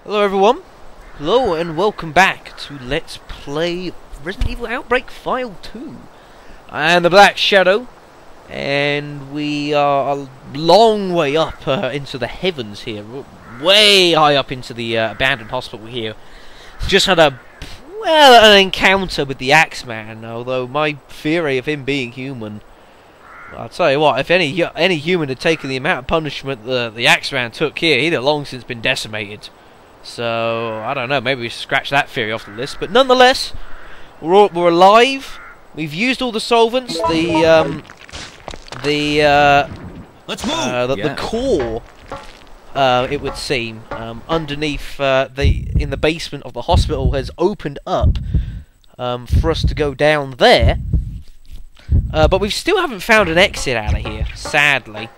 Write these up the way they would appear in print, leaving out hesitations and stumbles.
Hello everyone, hello and welcome back to Let's Play Resident Evil Outbreak File 2. I am the Black Shadow, and we are a long way up into the heavens here, way high up into the abandoned hospital here. Just had an encounter with the Axeman, although my theory of him being human, I'll tell you what, if any human had taken the amount of punishment the Axeman took here, he'd have long since been decimated. So, I don't know, maybe we should scratch that theory off the list. But nonetheless, we're alive. We've used all the solvents. The core, it would seem, underneath in the basement of the hospital has opened up for us to go down there. But we still haven't found an exit out of here, sadly.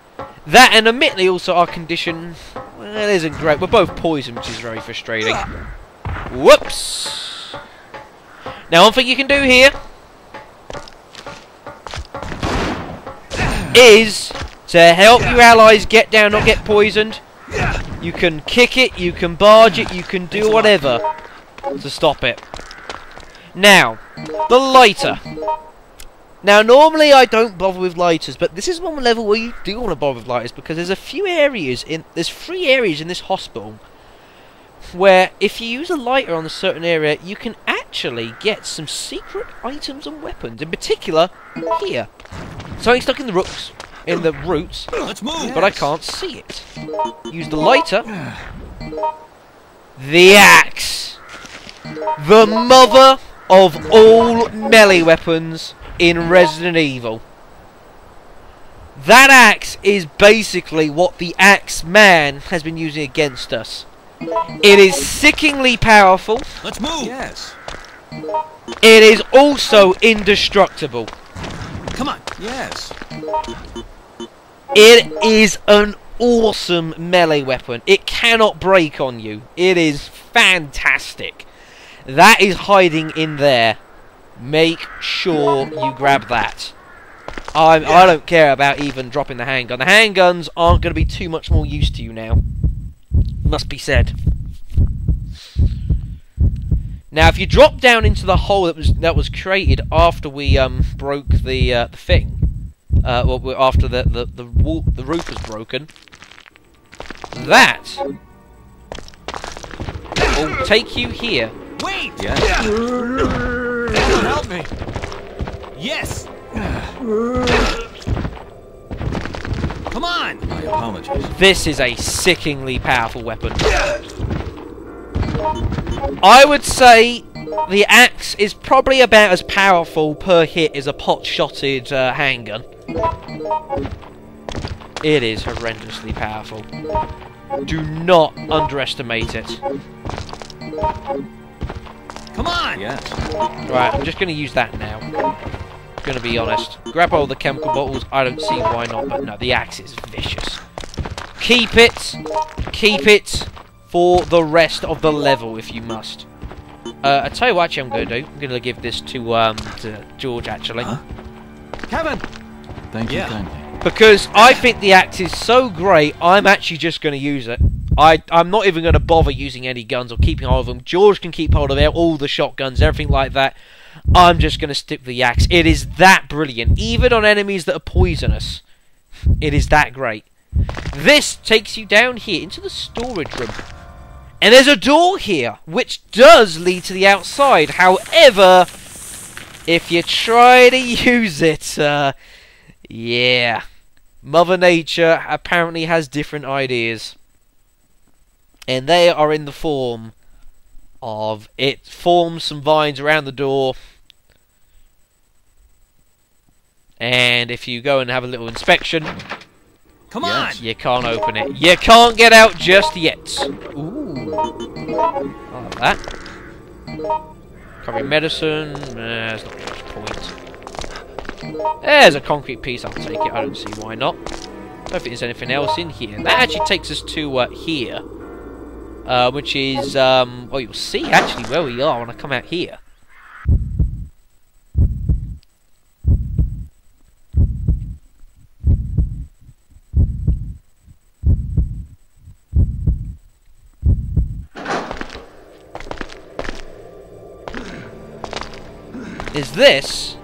That, and admittedly also our condition, well, it isn't great. We're both poisoned, which is very frustrating. Whoops! Now, one thing you can do here is to help your allies get down, not get poisoned. You can kick it, you can barge it, you can do whatever to stop it. Now, the lighter. Now, normally I don't bother with lighters, but this is one level where you do want to bother with lighters because there's three areas in this hospital where if you use a lighter on a certain area, you can actually get some secret items and weapons. In particular, here, something stuck in the roots, Let's move. but I can't see it. Use the lighter. The axe, the mother of all melee weapons in Resident Evil. That axe is basically what the Axeman has been using against us. It is sickeningly powerful. Let's move. Yes. It is also indestructible. Come on. Yes. It is an awesome melee weapon. It cannot break on you. It is fantastic. That is hiding in there. Make sure you grab that. I don't care about even dropping the handgun. The handguns aren't going to be too much more use to you now. Must be said. Now, if you drop down into the hole that was created after we broke the thing, well, after the roof was broken, that will take you here. Wait! Yeah. Help me! Yes! Come on! My apologies. This is a sickeningly powerful weapon. I would say the axe is probably about as powerful per hit as a pot-shotted handgun. It is horrendously powerful. Do not underestimate it. Come on! Yes. Right, I'm just going to use that now. Going to be honest. Grab all the chemical bottles. I don't see why not, but no, the axe is vicious. Keep it. Keep it for the rest of the level if you must. I tell you what, actually, I'm going to do. I'm going to give this to George, actually. Huh? Kevin. Thank you kindly. Because I think the axe is so great, I'm actually just going to use it. I'm not even going to bother using any guns or keeping hold of them. George can keep hold of all the shotguns, everything like that. I'm just going to stick with the axe. It is that brilliant. Even on enemies that are poisonous, it is that great. This takes you down here into the storage room. And there's a door here, which does lead to the outside. However, if you try to use it, yeah. Mother Nature apparently has different ideas. And they are in the form of it forms some vines around the door. And if you go and have a little inspection, come on, you can't open it. You can't get out just yet. Ooh. I like that. Covering medicine. There's not much point. There's a concrete piece. I'll take it. I don't see why not. Don't think there's anything else in here. That actually takes us to here. Which is, well, you'll see actually where we are when I come out here. is this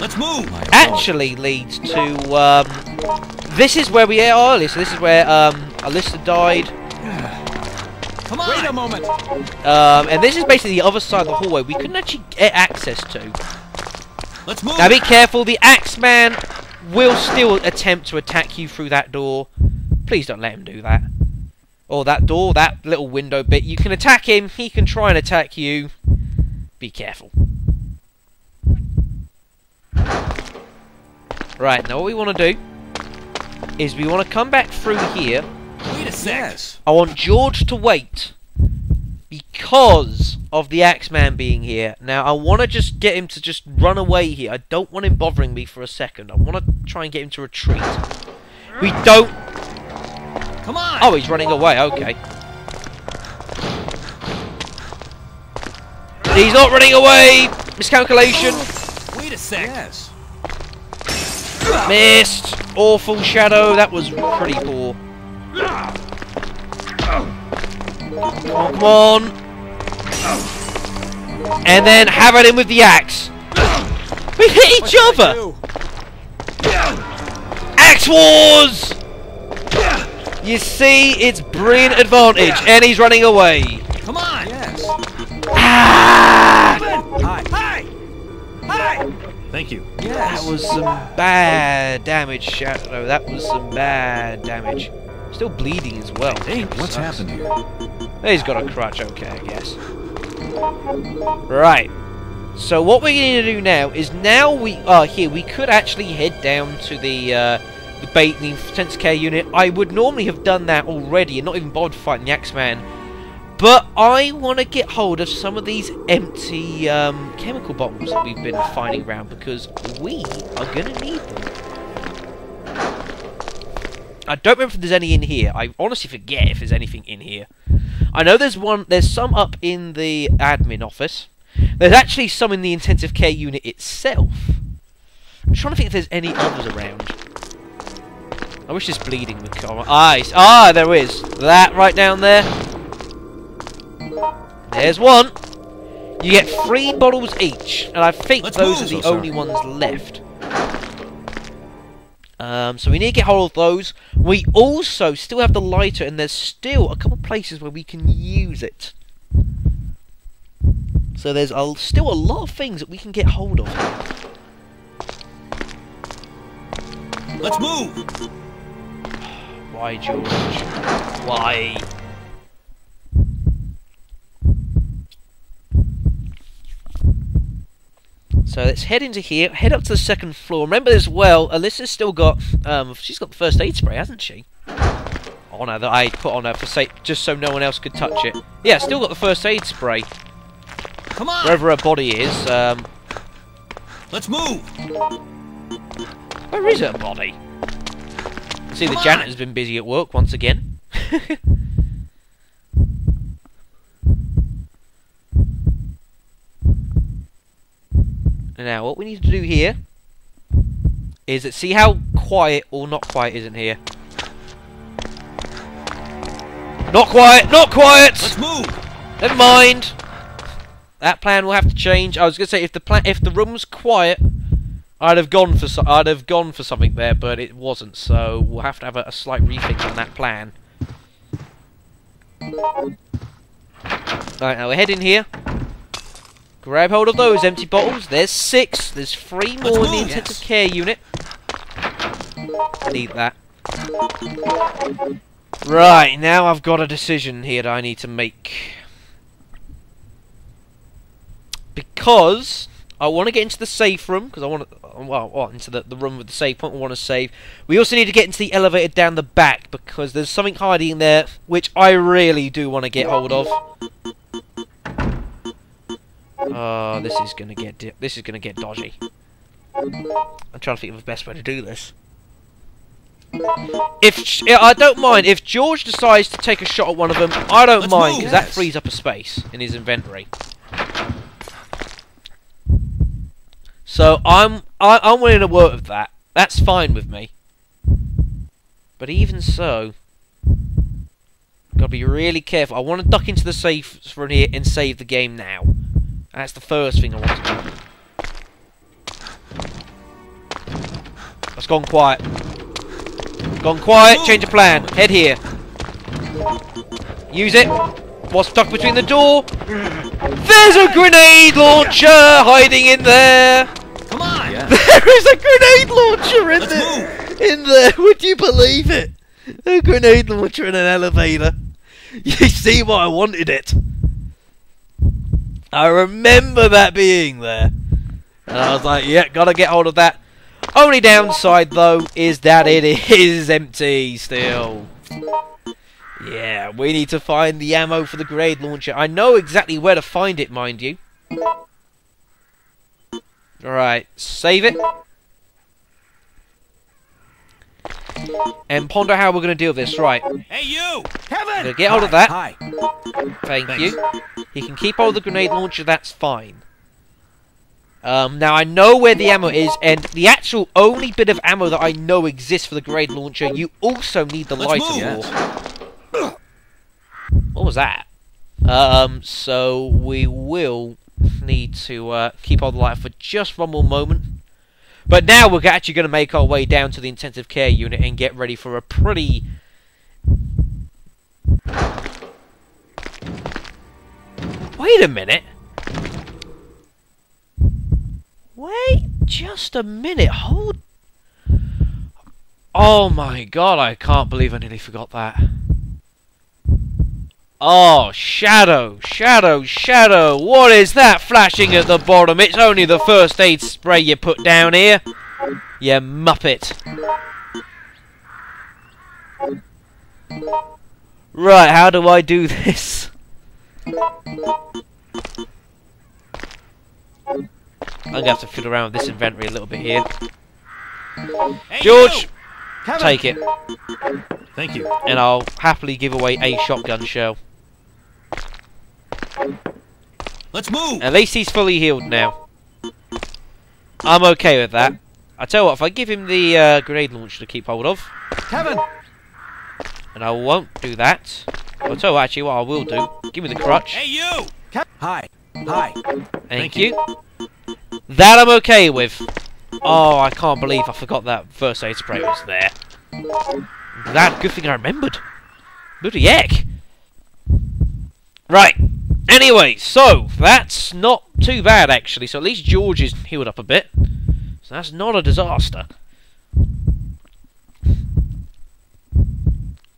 Let's move. actually leads to this is where we are earlier. So this is where Alyssa died. Come on. Wait a moment. And this is basically the other side of the hallway we couldn't actually get access to. Let's move. Now be careful, the Axeman will still attempt to attack you through that door. Please don't let him do that. Or that door, that little window bit. You can attack him, he can try and attack you. Be careful. Right, now what we want to do is we want to come back through here. Wait a sec. Yes. I want George to wait because of the Axeman being here. Now, I want to just get him to just run away here. I don't want him bothering me for a second. I want to try and get him to retreat. We don't... Come on! Oh, he's running away. Okay. He's not running away! Miscalculation. Wait a sec. Yes. Missed. Awful shadow. That was pretty poor. Come on. And then have at him with the axe. We hit each other. Axe Wars! You see, it's brilliant advantage. And he's running away. Come on. Yes. Ah! Hi. Hi. Thank you. Yes. That was some bad damage, Shadow. That was some bad damage. Still bleeding as well. Hey, what's happened here? He's got a crutch, okay, I guess. Right. So what we're going to do now is now we are here. We could actually head down to the intensive care unit. I would normally have done that already and not even bothered fighting the Axeman. But I want to get hold of some of these empty chemical bottles that we've been finding around because we are going to need them. I don't remember if there's any in here. I honestly forget if there's anything in here. I know there's some up in the admin office. There's actually some in the intensive care unit itself. I'm trying to think if there's any others around. I wish this bleeding would come. Ah, there is. That right down there. There's one. You get 3 bottles each, and I think those are the only ones left. So we need to get hold of those. We also still have the lighter, and there's still a couple places where we can use it. So there's still a lot of things that we can get hold of here. Let's move! Why, George? Why? So let's head into here, head up to the 2nd floor. Remember as well, Alyssa's still got, she's got the first aid spray, hasn't she? Oh no, that I put on her for just so no one else could touch it. Yeah, still got the first aid spray. Come on! Wherever her body is, Let's move! Where is her body? See, the janitor's been busy at work once again. Now, what we need to do here is see how quiet or not quiet is in here. Not quiet! Not quiet! Let's move! Never mind. That plan will have to change. I was going to say if the room was quiet, I'd have gone for something there, but it wasn't. So we'll have to have a slight rethink on that plan. Right, now we're heading here. Grab hold of those empty bottles. There's 6. There's 3 more in the intensive care unit. I need that. Right, now I've got a decision here that I need to make. Because I want to get into the safe room, because I want to, into the room with the save point. I want to save. We also need to get into the elevator down the back, because there's something hiding in there, which I really do want to get hold of. Oh, this is gonna get dodgy. I'm trying to think of the best way to do this. I don't mind if George decides to take a shot at one of them. I don't mind because that frees up a space in his inventory. So I'm willing to work with that. That's fine with me. But even so, gotta be really careful. I want to duck into the safe from here and save the game now. That's the first thing I want to do. gone quiet. Gone quiet, change of plan. Head here. Use it. What's stuck between the door? There's a grenade launcher hiding in there. Come on! There is a grenade launcher in there. In there. Would you believe it? A grenade launcher in an elevator. You see why I wanted it. I remember that being there. And I was like, yeah, gotta get hold of that. Only downside, though, is that it is empty still. Yeah, we need to find the ammo for the grenade launcher. I know exactly where to find it, mind you. Alright, save it. And ponder how we're going to deal with this. Right. Hey, you! Kevin! Get hold of that. Hi. Thank Thanks. you. He can keep hold of the grenade launcher, that's fine. Now I know where the ammo is, and the actual only bit of ammo that I know exists for the grenade launcher, you also need the lighter for. What was that? So we will need to keep hold of the lighter for just one more moment. But now we're actually going to make our way down to the intensive care unit and get ready for a pretty... Wait a minute. Wait just a minute. Hold... Oh my god, I can't believe I nearly forgot that. Oh, Shadow, Shadow, Shadow. What is that flashing at the bottom? It's only the first aid spray you put down here. You muppet. Right, how do I do this? I'm going to have to fiddle around with this inventory a little bit here. Hey, George, you. take it. Thank you. And I'll happily give away a shotgun shell. Let's move! At least he's fully healed now. I'm okay with that. I tell you what, if I give him the grenade launcher to keep hold of, Kevin! and I won't do that. I'll tell you actually what I will do. Give me the crutch. Hey, you! Hi. Hi. Thank you. That I'm okay with. Oh, I can't believe I forgot that first aid spray was there. That good thing I remembered. Bloody heck. Right. Anyway, so that's not too bad actually. So at least George is healed up a bit. So that's not a disaster.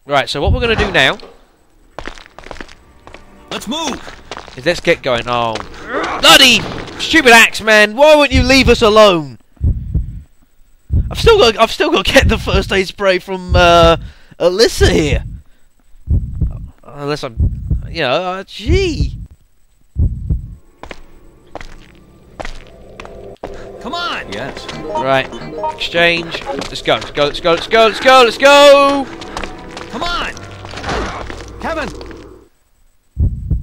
Right, so what we're going to do now... Let's move! is let's get going. Oh, bloody stupid Axeman! Why won't you leave us alone? I've still got to get the first aid spray from Alyssa here. Unless I'm, you know, gee. Come on! Yes. Right, exchange. Let's go. Let's go. Let's go. Let's go. Let's go. Let's go. Come on! Kevin!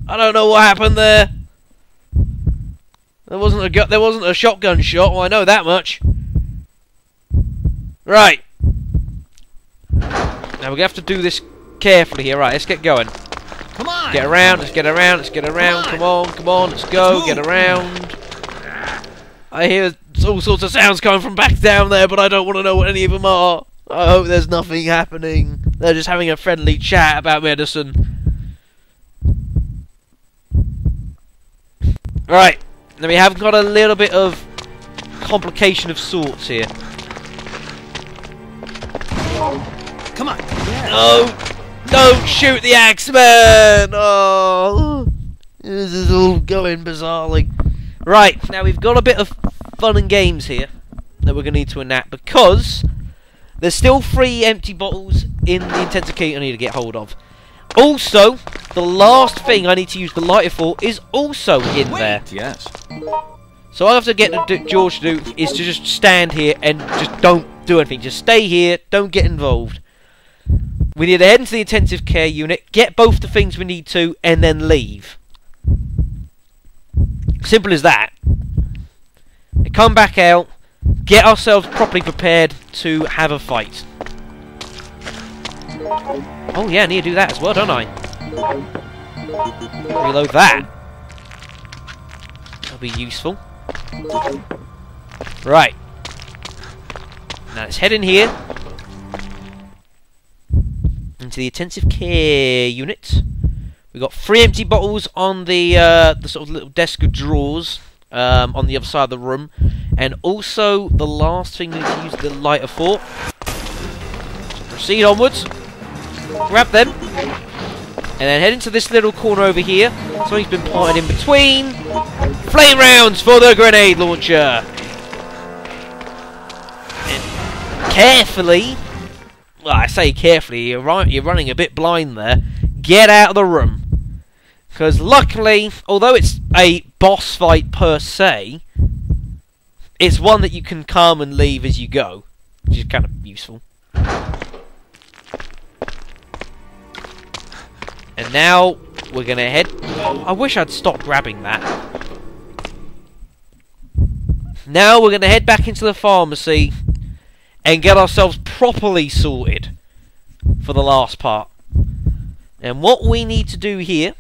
I don't know what happened there. There wasn't a shotgun shot. Well, I know that much. Right. Now we're gonna have to do this carefully here. Right, let's get going. Come on! Get around. Let's get around. Let's get around. Come on. Come on. Let's go. Get around. I hear all sorts of sounds coming from back down there, but I don't want to know what any of them are. I hope there's nothing happening. They're just having a friendly chat about medicine. Right. Now we have got a little bit of complication of sorts here. Come on! No! Don't shoot the Axeman! Oh, this is all going bizarrely. Right, now we've got a bit of fun and games here that we're going to need to enact because there's still 3 empty bottles in the intensive care I need to get hold of. Also, the last thing I need to use the lighter for is also in there. Yes. So all I have to get George to do is to just stand here and just don't do anything. Just stay here, don't get involved. We need to head into the intensive care unit, get both the things we need to, and then leave. Simple as that. Come back out, get ourselves properly prepared to have a fight. Oh yeah, I need to do that as well, don't I? Reload that. That'll be useful. Right. Now let's head in here into the intensive care unit. We've got 3 empty bottles on the sort of little desk of drawers on the other side of the room, and also the last thing we need to use the lighter for. So proceed onwards, grab them, and then head into this little corner over here. Something's been planted in between. Flame rounds for the grenade launcher. And carefully, well, I say carefully, you're running a bit blind there. Get out of the room. Because luckily, although it's a boss fight per se, it's one that you can come and leave as you go, which is kind of useful. And now we're going to head... I wish I'd stopped grabbing that. Now we're going to head back into the pharmacy and get ourselves properly sorted for the last part. And what we need to do here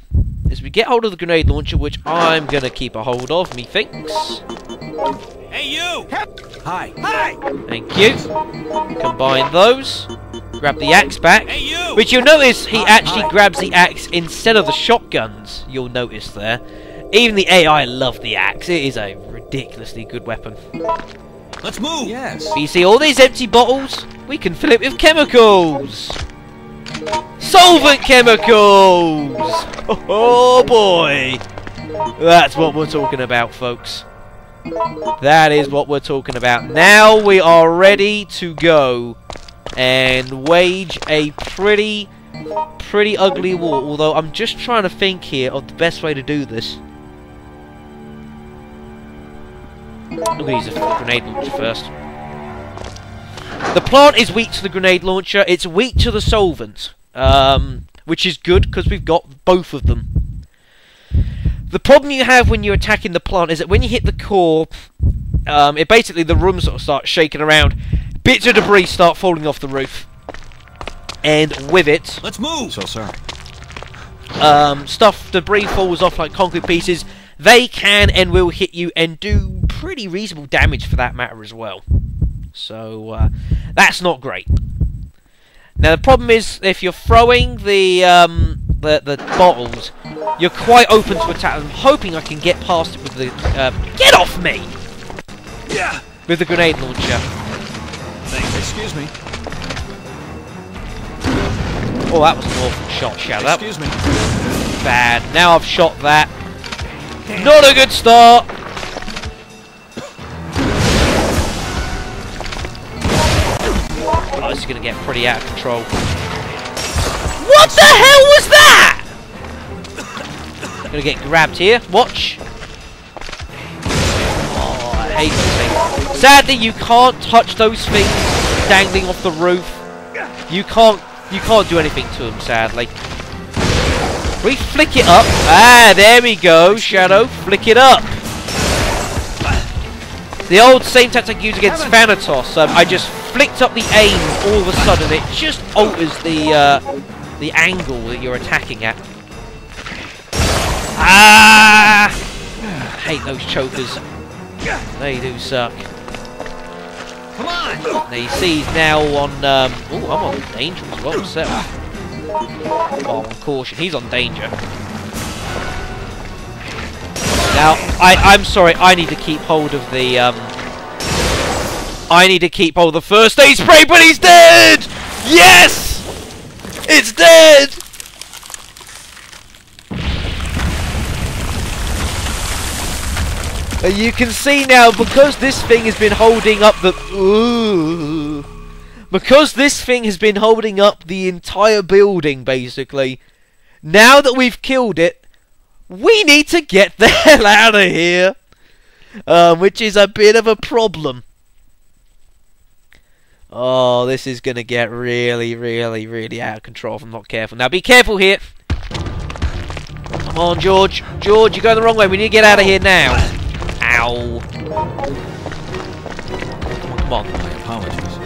is we get hold of the grenade launcher, which I'm going to keep a hold of, methinks. Hey, you! Hi. Hi! Thank you. Combine those. Grab the axe back. Hey, you! Which you'll notice he actually grabs the axe instead of the shotguns. You'll notice there. Even the AI love the axe. It is a ridiculously good weapon. Let's move! Yes. But you see all these empty bottles? We can fill it with chemicals. Solvent chemicals! Oh boy! That's what we're talking about, folks. That is what we're talking about. Now we are ready to go and wage a pretty ugly war. Although I'm just trying to think here of the best way to do this. I'm going to use a grenade launcher first. The plant is weak to the grenade launcher. It's weak to the solvent, which is good because we've got both of them. The problem you have when you're attacking the plant is that when you hit the core, it basically the room sort of starts shaking around. Bits of debris start falling off the roof, and with it, let's move. So sorry. Debris falls off like concrete pieces. They can and will hit you and do pretty reasonable damage for that matter as well. So that's not great. Now the problem is if you're throwing the bottles, you're quite open to attack them. I'm hoping I can get past it with the get off me! Yeah. With the grenade launcher. Thanks. Excuse me. Oh, that was an awful shot, Shadow. Excuse me. Bad. Now I've shot that. Not a good start. Oh, this is going to get pretty out of control. What the hell was that? Going to get grabbed here. Watch. Oh, I hate those things. Sadly, you can't touch those things dangling off the roof. You can't do anything to them, sadly. We flick it up. Ah, there we go, Shadow. Flick it up. The old same tactic I used against Thanatos. I just flicked up the aim all of a sudden. It just alters the angle that you're attacking at. Ah! I hate those chokers. They do suck. Come on! Now you see he's now on... oh, I'm on danger as well myself. Oh, on caution. He's on danger. Now, I'm sorry, I need to keep hold of the, I need to keep hold of the first aid spray, but he's dead! Yes! It's dead! And you can see now, because this thing has been holding up the... Ooh, because this thing has been holding up the entire building, basically, now that we've killed it, we need to get the hell out of here. Which is a bit of a problem. Oh, this is going to get really, really, really out of control if I'm not careful. Now, be careful here. Come on, George. George, you're going the wrong way. We need to get out of here now. Ow. Come on. My apologies.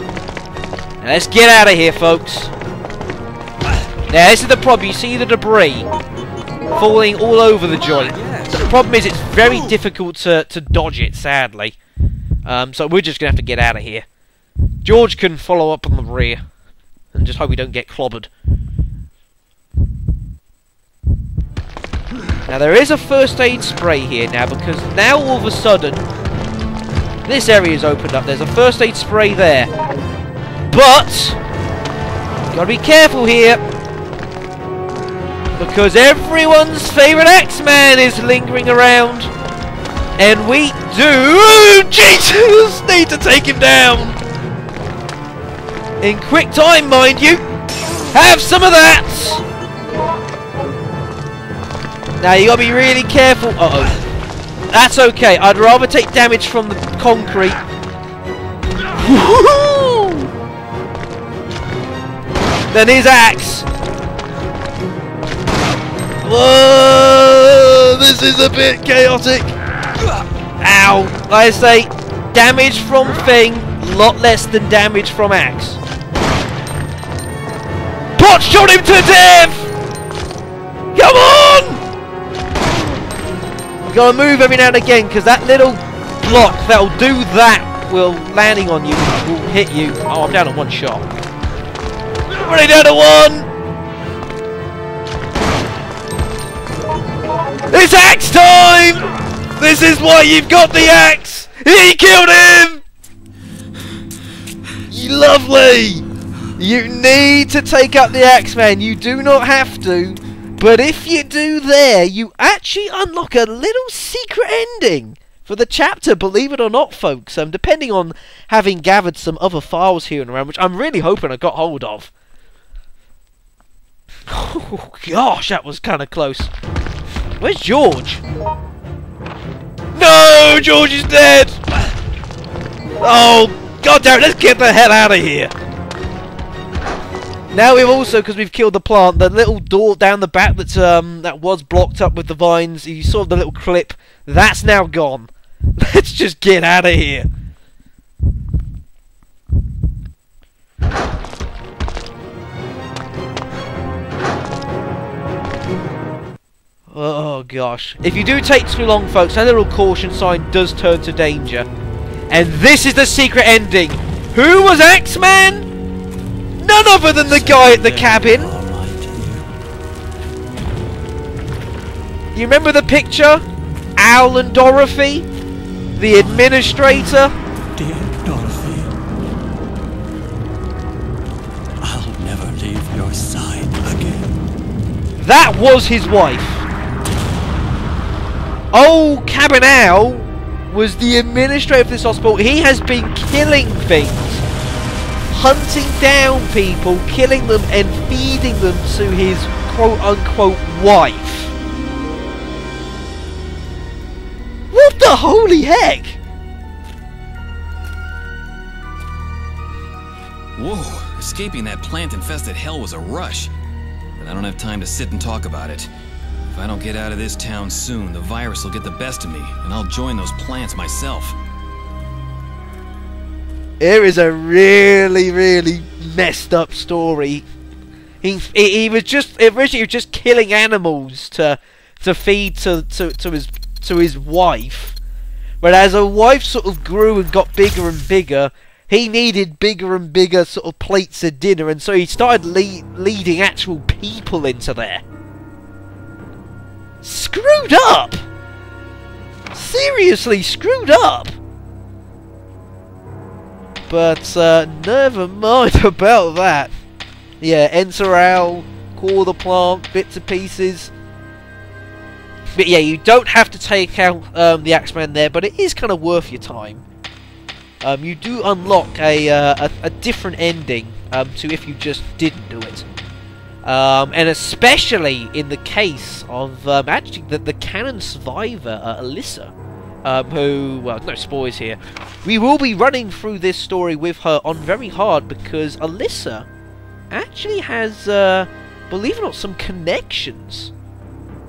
Now, let's get out of here, folks. Now, this is the problem. You see the debris falling all over the joint. The problem is it's very difficult to dodge it, sadly. So we're just going to have to get out of here. George can follow up on the rear. And just hope we don't get clobbered. Now there is a first aid spray here now, because now all of a sudden this area is opened up. There's a first aid spray there. But gotta be careful here, because everyone's favourite Axeman is lingering around. And we do Jesus need to take him down. In quick time, mind you. Have some of that. Now you gotta be really careful. Uh-oh. That's okay. I'd rather take damage from the concrete. Than his axe. Whoa! This is a bit chaotic. Ow! Like I say, damage from thing, lot less than damage from axe. Pot shot him to death! Come on! You gotta move every now and again, because that little block that'll do that will landing on you will hit you. Oh, I'm down to one shot. Already down to one! It's axe time! This is why you've got the axe! He killed him! Lovely! You need to take up the Axeman. You do not have to. But if you do there, you actually unlock a little secret ending for the chapter, believe it or not, folks. Depending on having gathered some other files here and around, which I'm really hoping I got hold of. Oh, gosh, that was kind of close. Where's George? No! George is dead! Oh, god damn it, let's get the hell out of here! Now we've also, because we've killed the plant, the little door down the back that's, that was blocked up with the vines, you saw the little clip, that's now gone. Let's just get out of here. Oh gosh. If you do take too long, folks, that little caution sign does turn to danger. And this is the secret ending. Who was Axeman? None other than the guy at the cabin. You remember the picture? Al and Dorothy? The administrator? Dear Dorothy, I'll never leave your side again. That was his wife. Old Cabin Al was the administrator of this hospital. He has been killing things. Hunting down people, killing them and feeding them to his quote-unquote wife. What the holy heck? Whoa, escaping that plant-infested hell was a rush. But I don't have time to sit and talk about it. If I don't get out of this town soon, the virus will get the best of me, and I'll join those plants myself. Here is a really, really messed up story. He was just originally just killing animals to feed to his wife, but as a wife sort of grew and got bigger and bigger, he needed bigger and bigger sort of plates of dinner, and so he started leading actual people into there. Screwed up! Seriously screwed up! But never mind about that. Yeah, enter Al, core the plant, bits and pieces. But yeah, you don't have to take out the Axeman there, but it is kind of worth your time. You do unlock a different ending to if you just didn't do it. And especially in the case of actually the canon survivor, Alyssa. Who, well, no spoilers here. We will be running through this story with her on very hard, because Alyssa actually has, believe it or not, some connections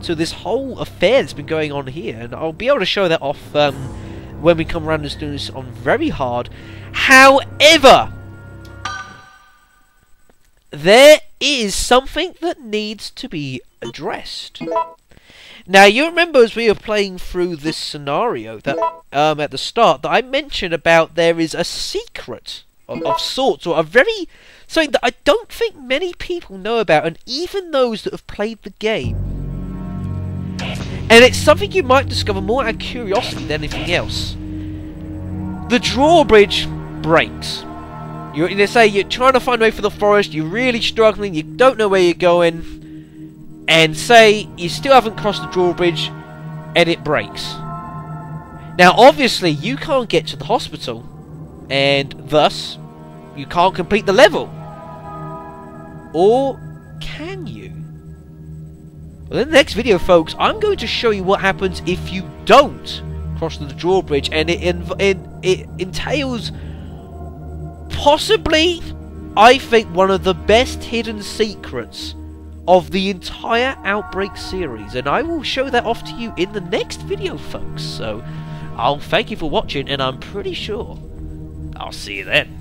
to this whole affair that's been going on here, and I'll be able to show that off when we come around and do this on very hard. However, there is something that needs to be addressed. Now, you remember as we were playing through this scenario that at the start that I mentioned about there is a secret of sorts, or a very something that I don't think many people know about, and even those that have played the game. And it's something you might discover more out of curiosity than anything else. The drawbridge breaks. They say you're trying to find a way through the forest, you're really struggling, you don't know where you're going, and say you still haven't crossed the drawbridge, and it breaks. Now, obviously, you can't get to the hospital, and thus, you can't complete the level. Or can you? Well, in the next video, folks, I'm going to show you what happens if you don't cross the drawbridge, and it entails possibly, I think, one of the best hidden secrets of the entire Outbreak series, and I will show that off to you in the next video, folks. So I'll thank you for watching, and I'm pretty sure I'll see you then.